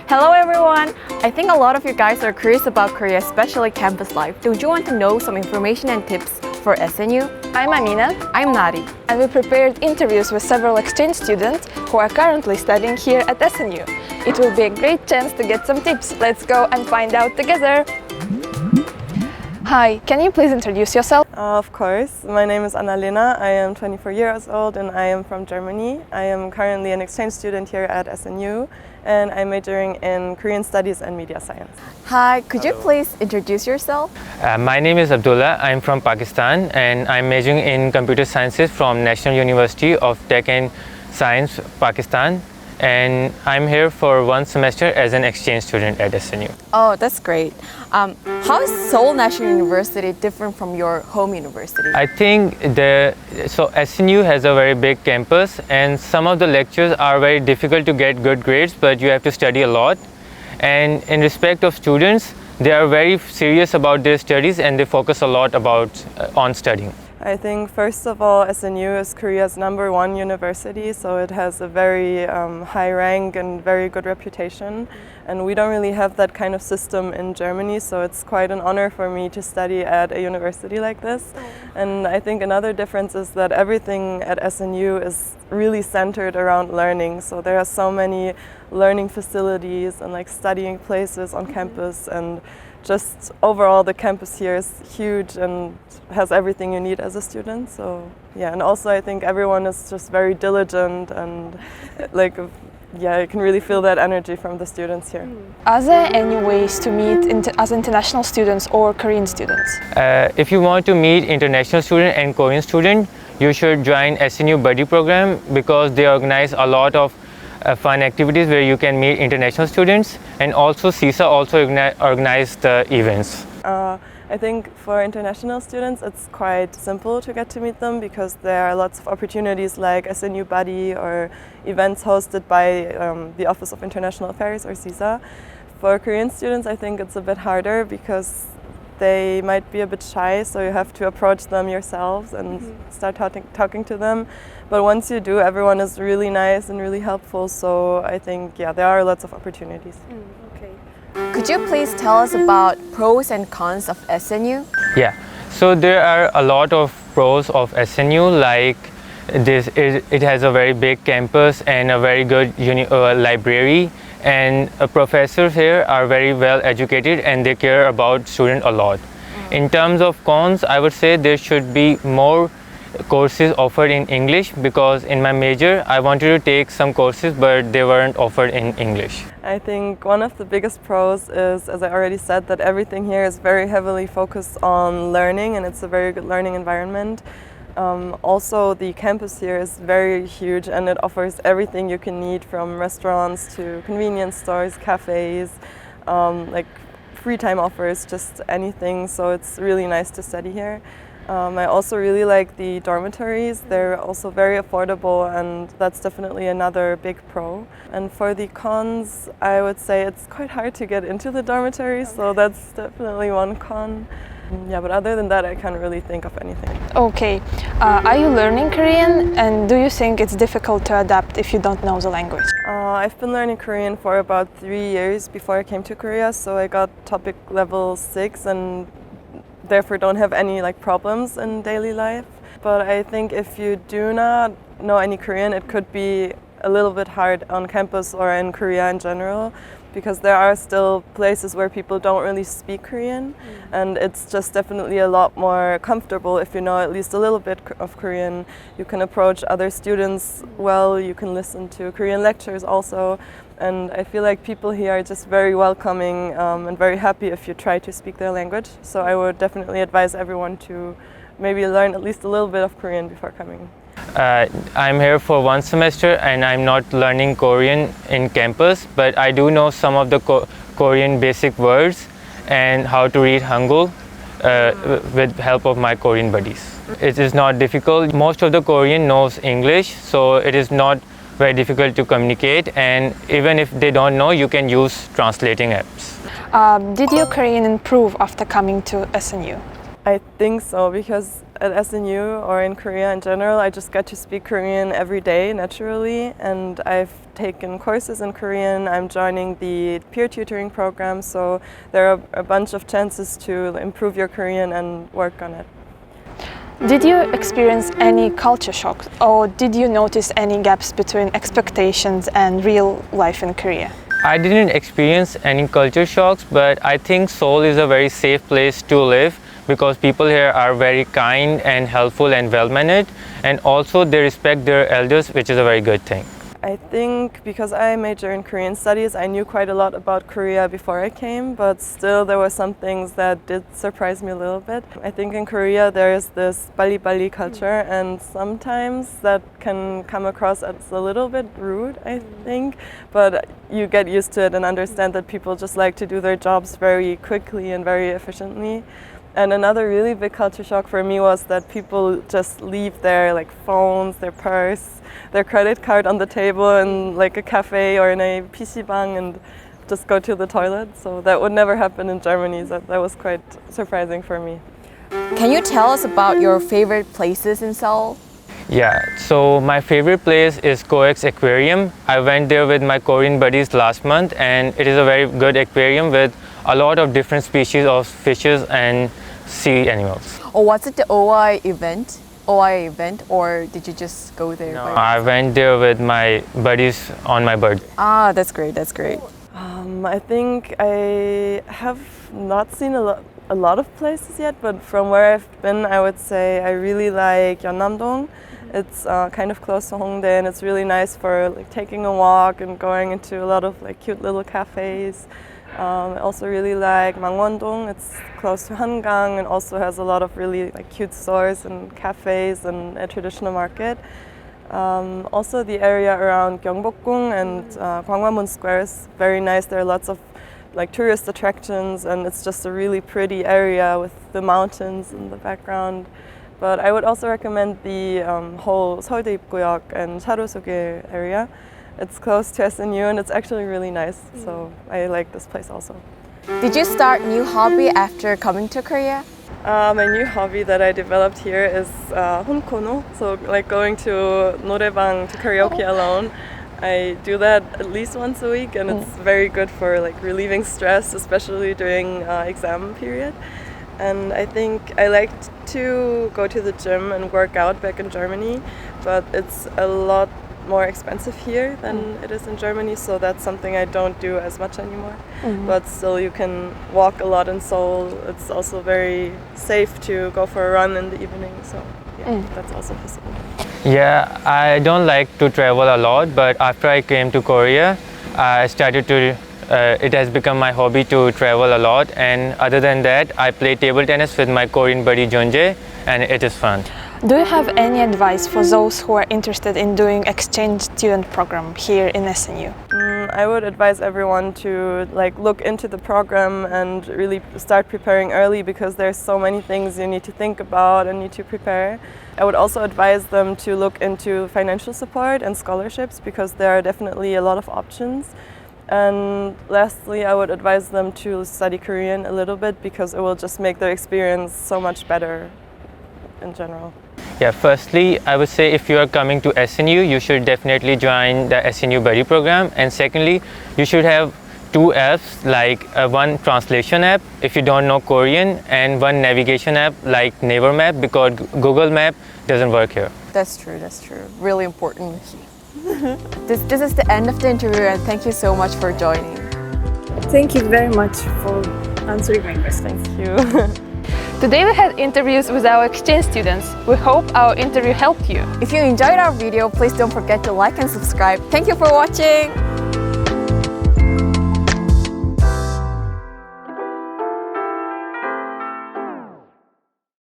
Hello everyone! I think a lot of you guys are curious about Korea, especially campus life. Do you want to know some information and tips for SNU? I'm Amina. I'm Nari. And we prepared interviews with several exchange students who are currently studying here at SNU. It will be a great chance to get some tips. Let's go and find out together. Hi, can you please introduce yourself? Of course. My name is Annalena. I am 24 years old and I am from Germany. I am currently an exchange student here at SNU and I'm majoring in Korean Studies and Media Science. Hi, could you please introduce yourself? My name is Abdullah. I'm from Pakistan and I'm majoring in Computer Sciences from National University of Tech and Science, Pakistan. And I'm here for one semester as an exchange student at SNU. Oh, that's great. How is Seoul National University different from your home university? I think SNU has a very big campus and some of the lectures are very difficult to get good grades, but you have to study a lot. And in respect of students, they are very serious about their studies and they focus a lot on studying. I think first of all, SNU is Korea's #1 university, so it has a very high rank and very good reputation. And we don't really have that kind of system in Germany, so it's quite an honor for me to study at a university like this. And I think another difference is that everything at SNU is really centered around learning. So there are so many learning facilities and like studying places on campus, and just overall the campus here is huge and has everything you need as a student. So yeah, and also I think everyone is just very diligent and yeah, you can really feel that energy from the students here. Are there any ways to meet as international students or Korean students? If you want to meet international student and Korean student, you should join SNU Buddy program because they organize a lot of fun activities where you can meet international students, and also CISA also organize the events. I think for international students it's quite simple to get to meet them because there are lots of opportunities like SNU Buddy or events hosted by the Office of International Affairs or CISA. For Korean students I think it's a bit harder because they might be a bit shy, so you have to approach them yourselves and start talking to them. But once you do, everyone is really nice and really helpful, so I think yeah, there are lots of opportunities. Could you please tell us about pros and cons of SNU? Yeah, so there are a lot of pros of SNU, like it has a very big campus and a very good library, and professors here are very well educated and they care about students a lot. In terms of cons, I would say there should be more courses offered in English because in my major I wanted to take some courses but they weren't offered in English. I think one of the biggest pros is, as I already said, that everything here is very heavily focused on learning and it's a very good learning environment. Also, the campus here is very huge and it offers everything you can need, from restaurants to convenience stores, cafes, like free time offers, just anything, so it's really nice to study here. I also really like the dormitories. They're also very affordable and that's definitely another big pro. And for the cons, I would say it's quite hard to get into the dormitories, so that's definitely one con. Yeah, but other than that, I can't really think of anything. Okay, are you learning Korean, and do you think it's difficult to adapt if you don't know the language? I've been learning Korean for about 3 years before I came to Korea, so I got topic level 6 and therefore don't have any problems in daily life. But I think if you do not know any Korean, it could be a little bit hard on campus or in Korea in general, because there are still places where people don't really speak Korean, and it's just definitely a lot more comfortable if you know at least a little bit of Korean. You can approach other students well, you can listen to Korean lectures also, and I feel like people here are just very welcoming and very happy if you try to speak their language. So I would definitely advise everyone to maybe learn at least a little bit of Korean before coming. I'm here for one semester and I'm not learning Korean in campus, but I do know some of the Korean basic words and how to read Hangul with help of my Korean buddies. It is not difficult. Most of the Korean knows English, so it is not very difficult to communicate, and even if they don't know, you can use translating apps. Did your Korean improve after coming to SNU? I think so, because at SNU or in Korea in general, I just get to speak Korean every day naturally, and I've taken courses in Korean. I'm joining the peer tutoring program, so there are a bunch of chances to improve your Korean and work on it. Did you experience any culture shock, or did you notice any gaps between expectations and real life in Korea? I didn't experience any culture shocks, but I think Seoul is a very safe place to live because people here are very kind and helpful and well-mannered, and also they respect their elders, which is a very good thing. I think because I major in Korean studies, I knew quite a lot about Korea before I came, but still there were some things that did surprise me a little bit. I think in Korea there is this bali culture, and sometimes that can come across as a little bit rude, I think, but you get used to it and understand that people just like to do their jobs very quickly and very efficiently. And another really big culture shock for me was that people just leave their phones, their purse, their credit card on the table in a cafe or in a PC방 and just go to the toilet. So that would never happen in Germany. So that was quite surprising for me. Can you tell us about your favorite places in Seoul? Yeah, so my favorite place is Coex Aquarium. I went there with my Korean buddies last month, and it is a very good aquarium with a lot of different species of fishes and sea animals. Or was it the OI event? Or did you just go there? No, I went there with my buddies on my birthday. Ah, that's great, that's great. I think I have not seen a lot of places yet, but from where I've been, I would say I really like Yeonnam-dong. It's kind of close to Hongdae, and it's really nice for taking a walk and going into a lot of cute little cafes. I also really like Mangwon-dong. It's close to Hangang and also has a lot of really cute stores and cafes and a traditional market. Also the area around Gyeongbokgung and Gwanghwamun Square is very nice. There are lots of tourist attractions, and it's just a really pretty area with the mountains in the background. But I would also recommend the whole Seouldae 입구역 and Charosoge area. It's close to SNU and it's actually really nice, so I like this place also. Did you start new hobby after coming to Korea? My new hobby that I developed here is 혼코노, so going to 노래방 to karaoke alone. I do that at least once a week, and it's very good for relieving stress, especially during exam period. And I think I like to go to the gym and work out back in Germany, but it's a lot more expensive here than it is in Germany, so that's something I don't do as much anymore. But still, you can walk a lot in Seoul. It's also very safe to go for a run in the evening, so yeah, that's also possible. Yeah, I don't like to travel a lot, but after I came to Korea, I started to it has become my hobby to travel a lot, and other than that, I play table tennis with my Korean buddy Jeonjae, and it is fun. Do you have any advice for those who are interested in doing exchange student program here in SNU? I would advise everyone to look into the program and really start preparing early, because there's so many things you need to think about and need to prepare. I would also advise them to look into financial support and scholarships, because there are definitely a lot of options. And lastly, I would advise them to study Korean a little bit, because it will just make their experience so much better in general. Yeah, firstly, I would say if you are coming to SNU, you should definitely join the SNU Buddy program. And secondly, you should have two apps, one translation app if you don't know Korean, and one navigation app like Naver Map, because Google Map doesn't work here. That's true, that's true. Really important. This is the end of the interview, and thank you so much for joining. Thank you very much for answering my questions. Thank you. Today we had interviews with our exchange students. We hope our interview helped you. If you enjoyed our video, please don't forget to like and subscribe. Thank you for watching!